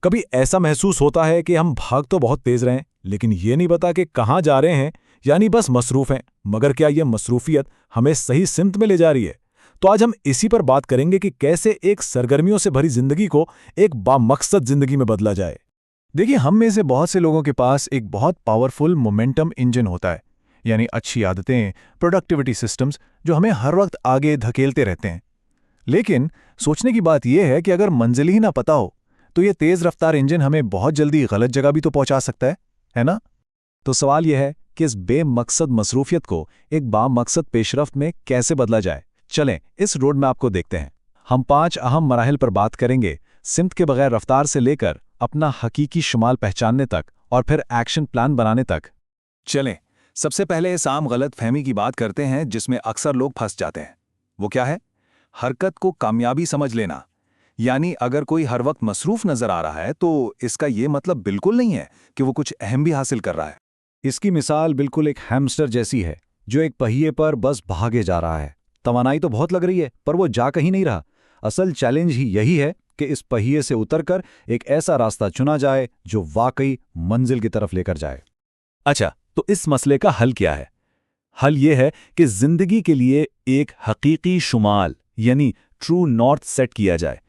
कभी ऐसा महसूस होता है कि हम भाग तो बहुत तेज रहे हैं, लेकिन ये नहीं पता कि कहाँ जा रहे हैं, यानी बस मसरूफ हैं। मगर क्या ये मसरूफियत हमें सही सिमत में ले जा रही है? तो आज हम इसी पर बात करेंगे कि कैसे एक सरगर्मियों से भरी जिंदगी को एक बामकसद जिंदगी में बदला जाए। देखिए, हम में से बहुत से लोगों के पास एक बहुत पावरफुल मोमेंटम इंजन होता है, यानी अच्छी आदतें, प्रोडक्टिविटी सिस्टम्स जो हमें हर वक्त आगे धकेलते रहते हैं। लेकिन सोचने की बात यह है कि अगर मंजिल ही ना पता हो तो ये तेज रफ्तार इंजन हमें बहुत जल्दी गलत जगह भी तो पहुंचा सकता है ना? तो सवाल यह है कि इस बेमकसद मसरूफियत को एक बामकसद पेशरफ्त में कैसे बदला जाए। चलें इस रोड मैप को देखते हैं। हम 5 अहम मराहिल पर बात करेंगे, सिमत के बगैर रफ्तार से लेकर अपना हकीकी शुमाल पहचानने तक और फिर एक्शन प्लान बनाने तक। चलें, सबसे पहले इस आम गलत फहमी की बात करते हैं जिसमें अक्सर लोग फंस जाते हैं। वो क्या है? हरकत को कामयाबी समझ लेना। यानी अगर कोई हर वक्त मसरूफ नजर आ रहा है तो इसका ये मतलब बिल्कुल नहीं है कि वो कुछ अहम भी हासिल कर रहा है। इसकी मिसाल बिल्कुल एक हैमस्टर जैसी है जो एक पहिए पर बस भागे जा रहा है। तवानाई तो बहुत लग रही है पर वो जा कहीं नहीं रहा। असल चैलेंज ही यही है कि इस पहिए से उतरकर एक ऐसा रास्ता चुना जाए जो वाकई मंजिल की तरफ लेकर जाए। अच्छा, तो इस मसले का हल क्या है? हल ये है कि जिंदगी के लिए एक हकीकी शुमाल यानी ट्रू नॉर्थ सेट किया जाए।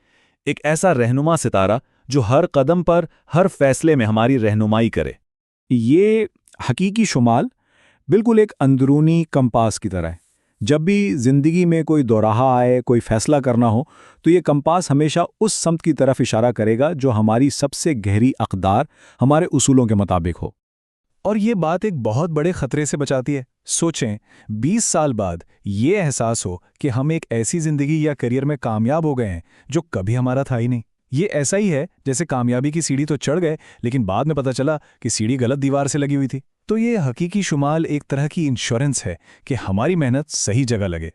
एक ऐसा रहनुमा सितारा जो हर कदम पर, हर फैसले में हमारी रहनुमाई करे। ये हकीकी शुमाल बिल्कुल एक अंदरूनी कंपास की तरह है। जब भी जिंदगी में कोई दोराहा आए, कोई फैसला करना हो, तो ये कंपास हमेशा उस समत की तरफ इशारा करेगा जो हमारी सबसे गहरी अक़दार, हमारे उसूलों के मुताबिक हो। और ये बात एक बहुत बड़े खतरे से बचाती है। सोचें, 20 साल बाद ये एहसास हो कि हम एक ऐसी जिंदगी या करियर में कामयाब हो गए हैं जो कभी हमारा था ही नहीं। ये ऐसा ही है जैसे कामयाबी की सीढ़ी तो चढ़ गए, लेकिन बाद में पता चला कि सीढ़ी गलत दीवार से लगी हुई थी। तो ये हकीकी शुमाल एक तरह की इंश्योरेंस है कि हमारी मेहनत सही जगह लगे।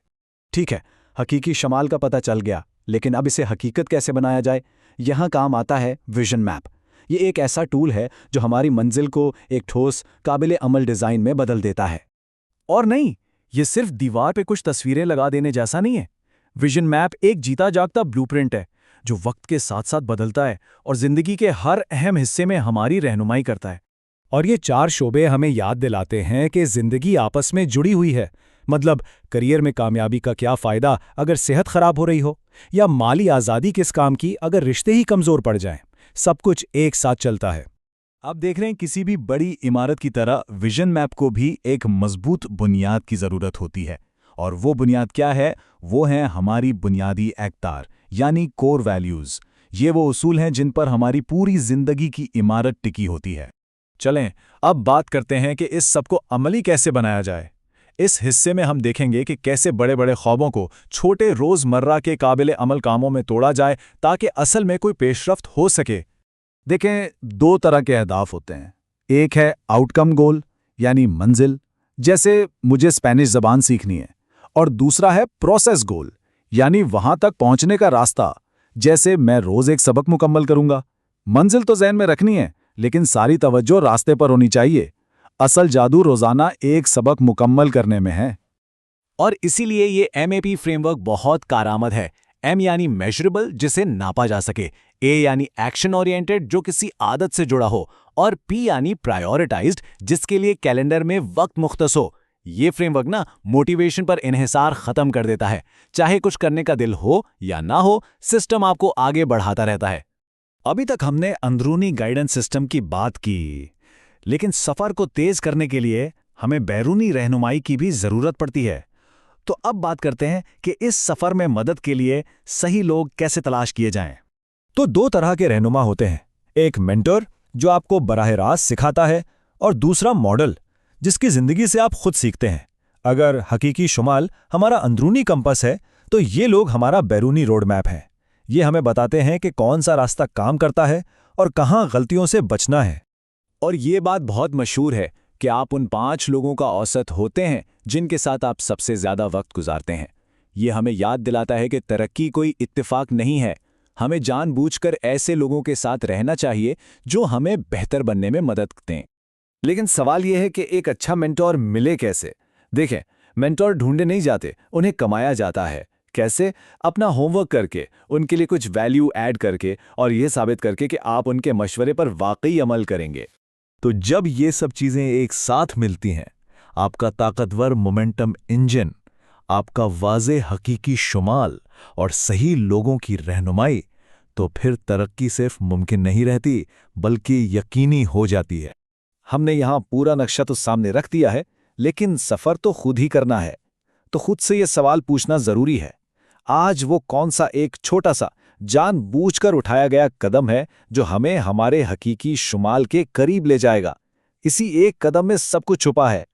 ठीक है, हकीकी शुमाल का पता चल गया, लेकिन अब इसे हकीकत कैसे बनाया जाए? यहाँ काम आता है विजन मैप। ये एक ऐसा टूल है जो हमारी मंजिल को एक ठोस, काबिले अमल डिज़ाइन में बदल देता है। और नहीं, ये सिर्फ दीवार पे कुछ तस्वीरें लगा देने जैसा नहीं है। विजन मैप एक जीता जागता ब्लूप्रिंट है जो वक्त के साथ साथ बदलता है और जिंदगी के हर अहम हिस्से में हमारी रहनुमाई करता है। और ये 4 शोबे हमें याद दिलाते हैं कि जिंदगी आपस में जुड़ी हुई है। मतलब करियर में कामयाबी का क्या फ़ायदा अगर सेहत खराब हो रही हो, या माली आज़ादी किस काम की अगर रिश्ते ही कमज़ोर पड़ जाएं। सब कुछ एक साथ चलता है। आप देख रहे हैं, किसी भी बड़ी इमारत की तरह विजन मैप को भी एक मजबूत बुनियाद की ज़रूरत होती है। और वो बुनियाद क्या है? वो हैं हमारी बुनियादी अक़दार यानी कोर वैल्यूज़। ये वो उसूल हैं जिन पर हमारी पूरी जिंदगी की इमारत टिकी होती है। चलें अब बात करते हैं कि इस सब को अमली कैसे बनाया जाए। इस हिस्से में हम देखेंगे कि कैसे बड़े बड़े ख्वाबों को छोटे रोज़मर्रा के काबिले अमल कामों में तोड़ा जाए ताकि असल में कोई पेशरफ्त हो सके। देखें, 2 तरह के अहदाफ होते हैं। एक है आउटकम गोल यानी मंजिल, जैसे मुझे स्पेनिश ज़बान सीखनी है, और दूसरा है प्रोसेस गोल यानी वहां तक पहुंचने का रास्ता, जैसे मैं रोज़ एक सबक मुकम्मल करूंगा। मंजिल तो ज़हन में रखनी है, लेकिन सारी तवज्जो रास्ते पर होनी चाहिए। असल जादू रोज़ाना एक सबक मुकम्मल करने में है। और इसीलिए ये MAP फ्रेमवर्क बहुत कारआमद है। M यानी मेजरेबल, जिसे नापा जा सके, A यानी एक्शन ओरिएंटेड, जो किसी आदत से जुड़ा हो, और P यानी प्रायोरिटाइज्ड, जिसके लिए कैलेंडर में वक्त मुख्तस हो। ये फ्रेमवर्क ना मोटिवेशन पर इन्हिसार खत्म कर देता है। चाहे कुछ करने का दिल हो या ना हो, सिस्टम आपको आगे बढ़ाता रहता है। अभी तक हमने अंदरूनी गाइडेंस सिस्टम की बात की, लेकिन सफ़र को तेज करने के लिए हमें बैरूनी रहनुमाई की भी ज़रूरत पड़ती है। तो अब बात करते हैं कि इस सफ़र में मदद के लिए सही लोग कैसे तलाश किए जाएं। तो 2 तरह के रहनुमा होते हैं, एक मेंटर जो आपको बराह रास्त सिखाता है, और दूसरा मॉडल जिसकी ज़िंदगी से आप खुद सीखते हैं। अगर हकीकी शुमाल हमारा अंदरूनी कंपास है तो ये लोग हमारा बैरूनी रोड मैप है। ये हमें बताते हैं कि कौन सा रास्ता काम करता है और कहाँ गलतियों से बचना है। और ये बात बहुत मशहूर है कि आप उन 5 लोगों का औसत होते हैं जिनके साथ आप सबसे ज़्यादा वक्त गुजारते हैं। ये हमें याद दिलाता है कि तरक्की कोई इत्तेफाक नहीं है। हमें जानबूझकर ऐसे लोगों के साथ रहना चाहिए जो हमें बेहतर बनने में मदद दें। लेकिन सवाल यह है कि एक अच्छा मेंटोर मिले कैसे? देखें, मेंटोर ढूंढे नहीं जाते, उन्हें कमाया जाता है। कैसे? अपना होमवर्क करके, उनके लिए कुछ वैल्यू ऐड करके और ये साबित करके कि आप उनके मशवरे पर वाकई अमल करेंगे। तो जब ये सब चीजें एक साथ मिलती हैं, आपका ताकतवर मोमेंटम इंजन, आपका वाज़े हकीकी शुमाल और सही लोगों की रहनुमाई, तो फिर तरक्की सिर्फ मुमकिन नहीं रहती बल्कि यकीनी हो जाती है। हमने यहाँ पूरा नक्शा तो सामने रख दिया है, लेकिन सफ़र तो खुद ही करना है। तो खुद से ये सवाल पूछना ज़रूरी है, आज वो कौन सा एक छोटा सा जानबूझकर उठाया गया कदम है जो हमें हमारे हकीकी शुमाल के करीब ले जाएगा? इसी एक कदम में सब कुछ छुपा है।